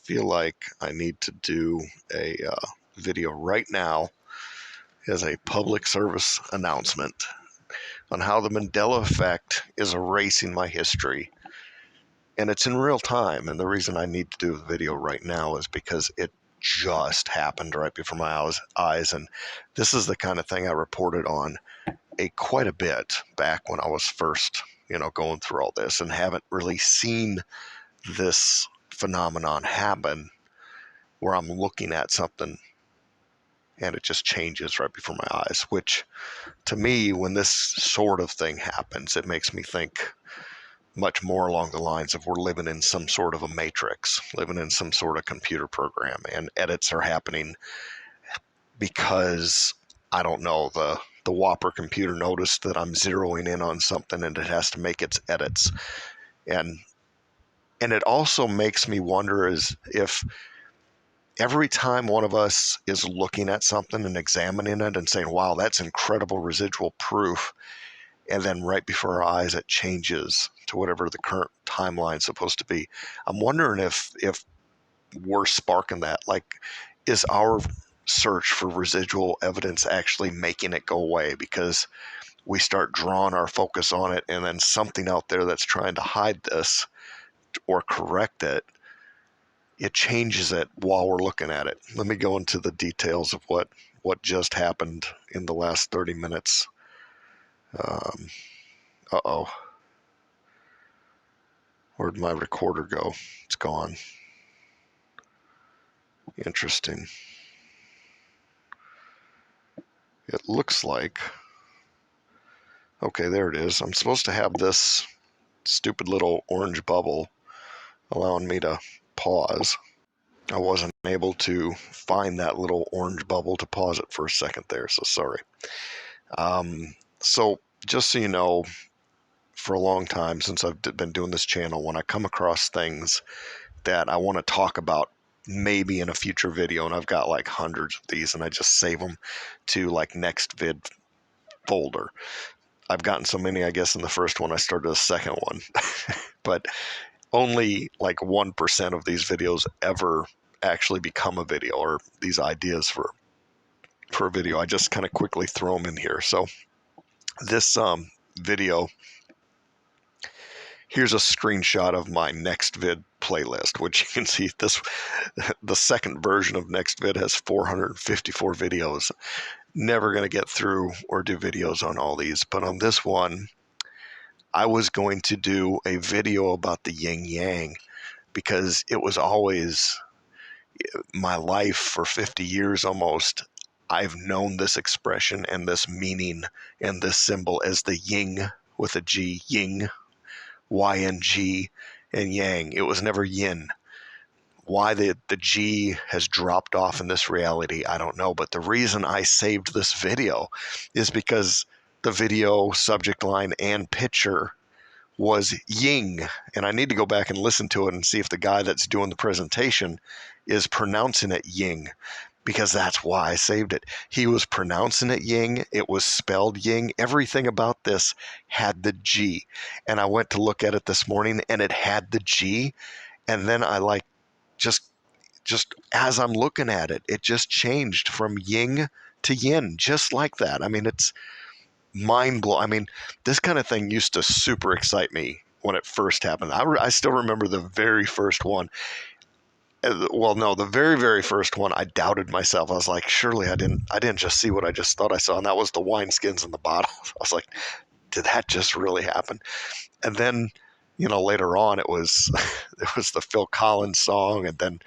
feel like I need to do a video right now as a public service announcement on how the Mandela effect is erasing my history. And it's in real time. And the reason I need to do the video right now is because it just happened right before my eyes. And this is the kind of thing I reported on quite a bit back when I was first, going through all this, and haven't really seen this phenomenon happen where I'm looking at something and it just changes right before my eyes, which to me, when this sort of thing happens, it makes me think much more along the lines of we're living in some sort of a matrix, living in some sort of computer program, and edits are happening because, I don't know, the Whopper computer noticed that I'm zeroing in on something and it has to make its edits. And it also makes me wonder is if every time one of us is looking at something and examining it and saying, wow, that's incredible residual proof, and then right before our eyes it changes to whatever the current timeline is supposed to be. I'm wondering if we're sparking that. Like, is our search for residual evidence actually making it go away because we start drawing our focus on it, and then something out there that's trying to hide this or correct it, it changes it while we're looking at it. Let me go into the details of what just happened in the last 30 minutes. Uh-oh. Where'd my recorder go? It's gone. Interesting. It looks like... Okay, there it is. I'm supposed to have this stupid little orange bubble allowing me to pause. I wasn't able to find that little orange bubble to pause it for a second there, so sorry. So just so you know, for a long time since I've been doing this channel, when I come across things that I want to talk about maybe in a future video, and I've got like hundreds of these, and I just save them to like next vid folder. I've gotten so many, I guess in the first one I started a second one, but only like 1% of these videos ever actually become a video, or these ideas for a video. I just kind of quickly throw them in here. So this video, here's a screenshot of my next vid playlist, which you can see this, the second version of next vid has 454 videos. Never going to get through or do videos on all these, but on this one, I was going to do a video about the Ying Yang because it was always my life for 50 years almost. I've known this expression and this meaning and this symbol as the Ying with a G, Ying, Y-N-G, and Yang. It was never Yin. Why the G has dropped off in this reality, I don't know. But the reason I saved this video is because the video subject line and picture was Ying. And I need to go back and listen to it and see if the guy that's doing the presentation is pronouncing it Ying, because that's why I saved it. He was pronouncing it Ying. It was spelled Ying. Everything about this had the G. And I went to look at it this morning and it had the G. And then I like just as I'm looking at it, it just changed from Ying to Yin, just like that. I mean, it's mind blowing. I mean, this kind of thing used to super excite me when it first happened. I still remember the very first one. Well, no, the very, very first one, I doubted myself. I was like, surely I didn't just see what I just thought I saw. And that was the wineskins in the bottle. I was like, did that just really happen? And then, later on, it was the Phil Collins song. And then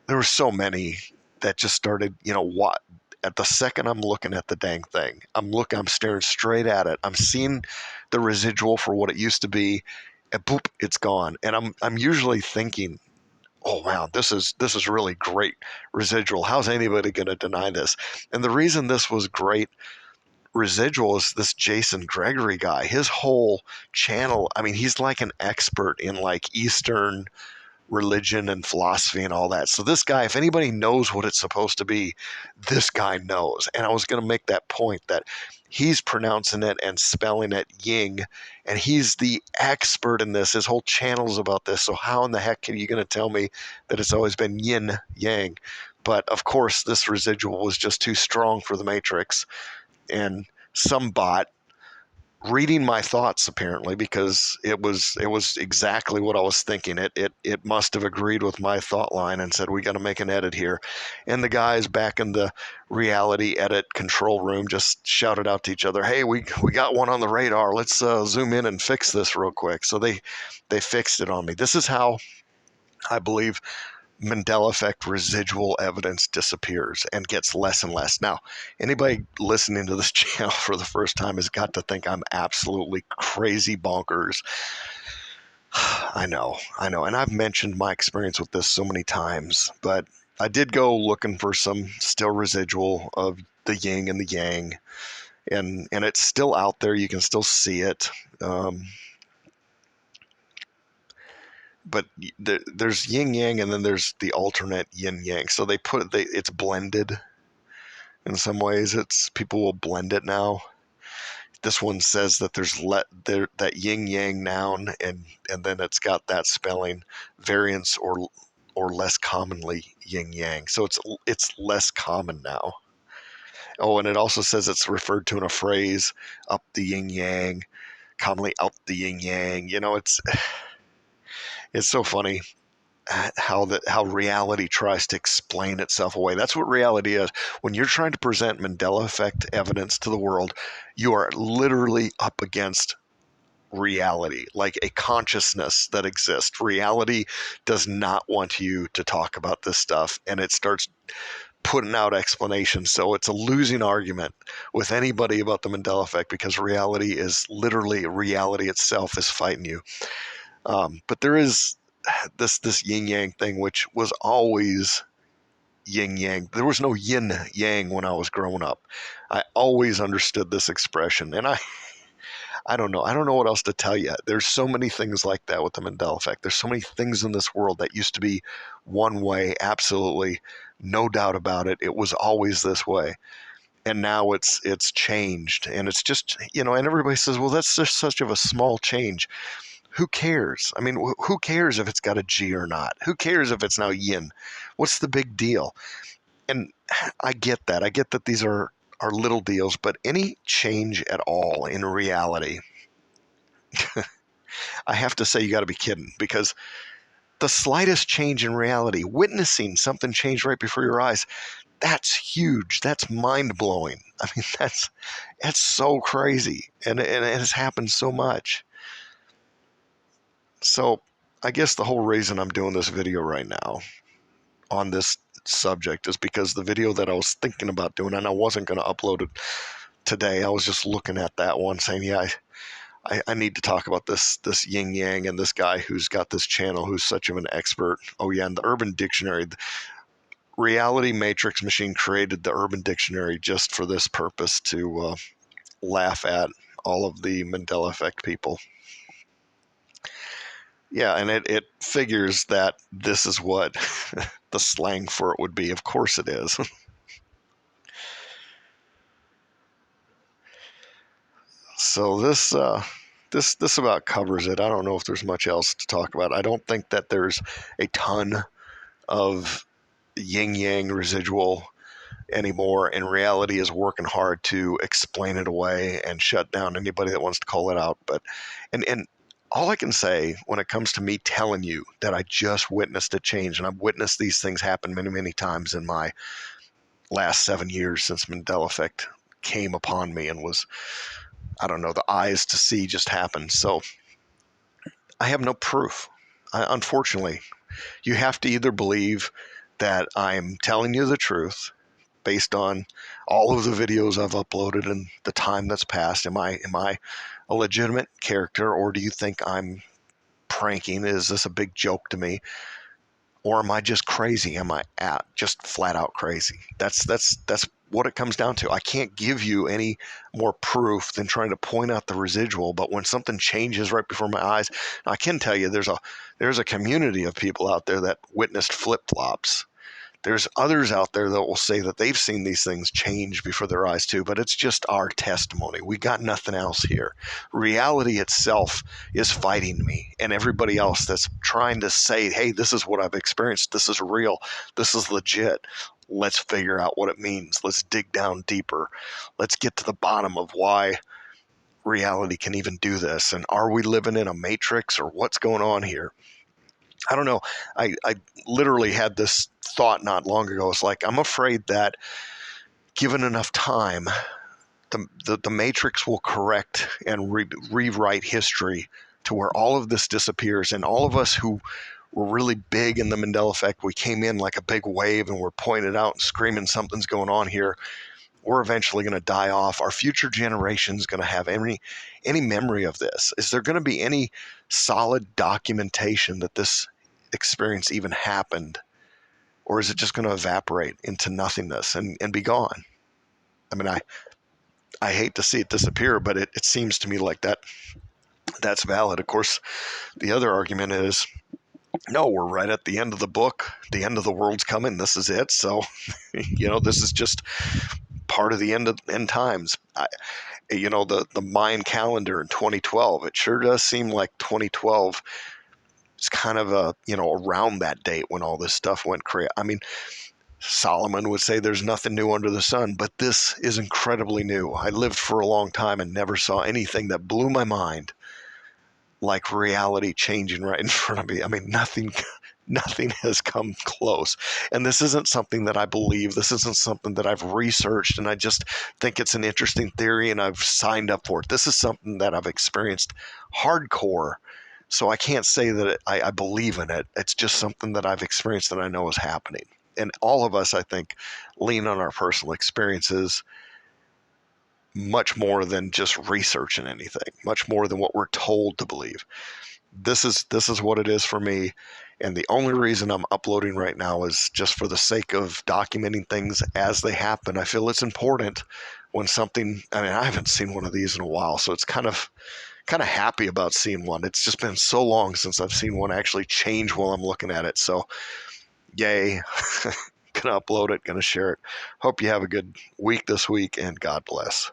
there were so many that just started, what? At the second I'm looking at the dang thing, I'm staring straight at it. I'm seeing the residual for what it used to be, and boop, it's gone. And I'm usually thinking, oh wow, this is really great residual. How's anybody going to deny this? And the reason this was great residual is this Jason Gregory guy. His whole channel, I mean, he's like an expert in like Eastern religion and philosophy and all that. So this guy, if anybody knows what it's supposed to be, this guy knows. And I was going to make that point that he's pronouncing it and spelling it Ying, and he's the expert in this. His whole channel's about this. So how in the heck are you going to tell me that it's always been Yin Yang? But of course, this residual was just too strong for the Matrix, and some bot reading my thoughts, apparently, because it was exactly what I was thinking. It must have agreed with my thought line and said, we got to make an edit here. And the guys back in the reality edit control room just shouted out to each other, hey, we got one on the radar, let's zoom in and fix this real quick. So they fixed it on me. This is how I believe Mandela effect residual evidence disappears and gets less and less. Now, anybody listening to this channel for the first time has got to think I'm absolutely crazy bonkers. I know. And I've mentioned my experience with this so many times, but I did go looking for some still residual of the yin and the yang, and it's still out there. You can still see it. But there's yin yang, and then there's the alternate yin yang. So it's blended in some ways. It's people will blend it now. This one says that that yin yang noun, and then it's got that spelling variance or less commonly yin yang. So it's less common now. Oh, and it also says it's referred to in a phrase, up the yin yang, commonly out the yin yang. It's so funny how reality tries to explain itself away. That's what reality is. When you're trying to present Mandela effect evidence to the world, you are literally up against reality, like a consciousness that exists. Reality does not want you to talk about this stuff, and it starts putting out explanations. So it's a losing argument with anybody about the Mandela effect, because reality itself is fighting you. But there is this yin yang thing, which was always yin yang. There was no yin yang when I was growing up. I always understood this expression, and I don't know. I don't know what else to tell you. There's so many things like that with the Mandela effect. There's so many things in this world that used to be one way, absolutely, no doubt about it. It was always this way. And now it's changed, and it's just, and everybody says, well, that's just such of a small change. Who cares? I mean, who cares if it's got a G or not? Who cares if it's now yin? What's the big deal? And I get that. I get that these are little deals, but any change at all in reality, I have to say you got to be kidding, because the slightest change in reality, witnessing something change right before your eyes, that's huge. That's mind blowing. I mean, that's so crazy, and it has happened so much. So I guess the whole reason I'm doing this video right now on this subject is because the video that I was thinking about doing, and I wasn't going to upload it today, I was just looking at that one saying, yeah, I need to talk about this Ying Yang and this guy who's got this channel who's such of an expert. Oh yeah, and the Urban Dictionary, the Reality Matrix Machine created the Urban Dictionary just for this purpose, to laugh at all of the Mandela effect people. Yeah, and it figures that this is what the slang for it would be. Of course it is. So this about covers it. I don't know if there's much else to talk about. I don't think that there's a ton of yin yang residual anymore, and reality is working hard to explain it away and shut down anybody that wants to call it out. But and all I can say when it comes to me telling you that I just witnessed a change, and I've witnessed these things happen many, many times in my last 7 years since Mandela effect came upon me and was, I don't know, the eyes to see just happened. So I have no proof. Unfortunately, you have to either believe that I'm telling you the truth based on all of the videos I've uploaded and the time that's passed. Am I a legitimate character, or do you think I'm pranking? Is this a big joke to me? Or am I just crazy? Am I just flat out crazy? That's what it comes down to. I can't give you any more proof than trying to point out the residual. But when something changes right before my eyes, I can tell you there's a community of people out there that witnessed flip-flops. There's others out there that will say that they've seen these things change before their eyes too, but it's just our testimony. We got nothing else here. Reality itself is fighting me and everybody else that's trying to say, hey, this is what I've experienced. This is real. This is legit. Let's figure out what it means. Let's dig down deeper. Let's get to the bottom of why reality can even do this. And are we living in a matrix, or what's going on here? I don't know. I literally had this thought not long ago. It's like, I'm afraid that given enough time, the Matrix will correct and rewrite history to where all of this disappears. And all of us who were really big in the Mandela effect, we came in like a big wave and we're pointed out and screaming something's going on here. We're eventually going to die off. Our future generation's going to have any memory of this. Is there going to be any solid documentation that this experience even happened, or is it just going to evaporate into nothingness and be gone? I mean, I hate to see it disappear, but it seems to me like that's valid. Of course, the other argument is, no, we're right at the end of the book. The end of the world's coming. This is it. So, this is just part of the end times. The Mayan calendar in 2012, it sure does seem like 2012 is kind of around that date when all this stuff went crazy. I mean, Solomon would say there's nothing new under the sun, but this is incredibly new. I lived for a long time and never saw anything that blew my mind like reality changing right in front of me. I mean, nothing has come close. And this isn't something that I believe. This isn't something that I've researched and I just think it's an interesting theory and I've signed up for it. This is something that I've experienced hardcore. So I can't say that I believe in it. It's just something that I've experienced that I know is happening. And all of us, I think, lean on our personal experiences much more than just researching anything, much more than what we're told to believe. This is what it is for me. And the only reason I'm uploading right now is just for the sake of documenting things as they happen. I feel it's important when something, I mean, I haven't seen one of these in a while, so it's kind of happy about seeing one. It's just been so long since I've seen one actually change while I'm looking at it. So yay. Gonna upload it, gonna share it. Hope you have a good week this week, and God bless.